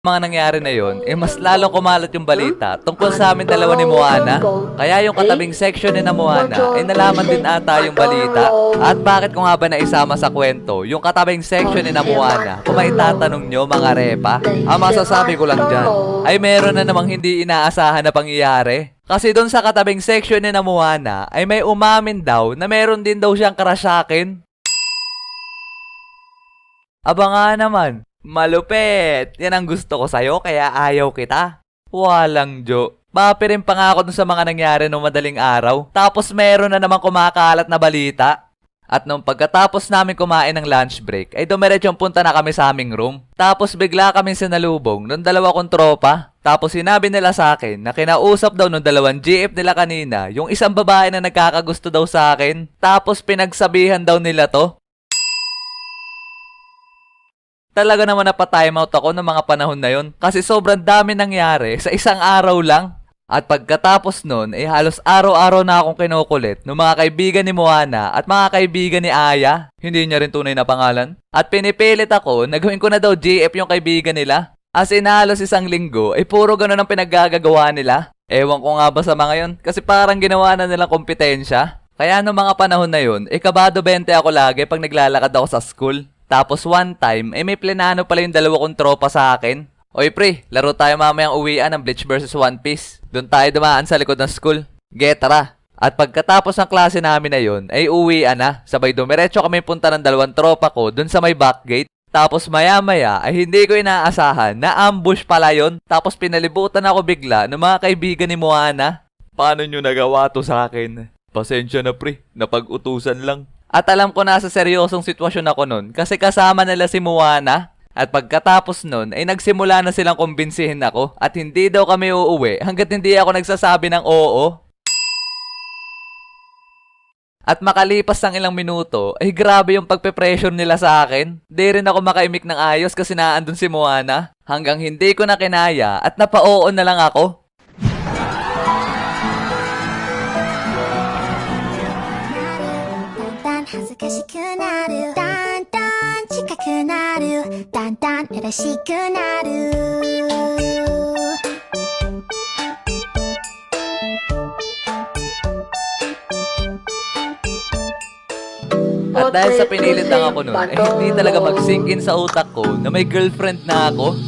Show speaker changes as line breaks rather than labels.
Mga nangyari na yon, mas lalong kumalat yung balita tungkol sa amin dalawa ni Moana. Kaya yung katabing section ni na Moana, nalaman din ata yung balita. At bakit ko nga ba naisama sa kwento yung katabing section ni na Moana? Kung may tatanong nyo mga repa, ang masasabi ko lang dyan, ay meron na namang hindi inaasahan na pangyayari. Kasi doon sa katabing section ni na Moana, ay may umamin daw na meron din daw siyang crush sa akin. Aba nga naman. Malupit! Yan ang gusto ko sa'yo, kaya ayaw kita. Walang jo. Mapirin pa nga ako dun sa mga nangyari nung madaling araw. Tapos meron na naman kumakalat na balita. At nung pagkatapos namin kumain ng lunch break, ay dumiretsyong punta na kami sa aming room. Tapos bigla kami sinalubong nung dalawa kong tropa. Tapos sinabi nila sa akin na kinausap daw nung dalawang GF nila kanina yung isang babae na nagkakagusto daw sa akin. Tapos pinagsabihan daw nila to. Talaga naman napatime out ako ng mga panahon na yon kasi sobrang dami nangyari sa isang araw lang. At pagkatapos nun, halos araw-araw na akong kinukulit ng mga kaibigan ni Moana at mga kaibigan ni Aya. Hindi niya rin tunay na pangalan. At pinipilit ako na gawin ko na daw GF yung kaibigan nila. As in halos isang linggo, puro ganun ang pinaggagawa nila. Ewan ko nga ba sa mga yon kasi parang ginawa na nilang kompetensya. Kaya noong mga panahon na yun, kabado 20 ako lagi pag naglalakad ako sa school. Tapos one time, may plenano pala yung dalawa kong tropa sa akin. Oy pre, laro tayo mamayang uwian ng Bleach vs One Piece. Doon tayo dumaan sa likod ng school. Tara. At pagkatapos ng klase namin na yun, uwian na. Sabay dumiretso kami punta ng dalawang tropa ko doon sa may back gate. Tapos maya-maya ay hindi ko inaasahan na ambush pala yun. Tapos pinalibutan ako bigla ng mga kaibigan ni Moana. Paano nyo nagawa to sa akin? Pasensya na pre, napag-utusan lang. At alam ko nasa seryosong sitwasyon ako nun kasi kasama nila si Moana. At pagkatapos nun ay nagsimula na silang kumbinsihin ako at hindi daw kami uuwi hanggat hindi ako nagsasabi ng oo. At makalipas ng ilang minuto ay grabe yung pagpe-pressure nila sa akin. Di rin ako makaimik ng ayos kasi naandun si Moana hanggang hindi ko na kinaya at napa-oo na lang ako. At dahil sa pinilit lang ako nun, hindi talaga mag-sink in sa utak ko na may girlfriend na ako.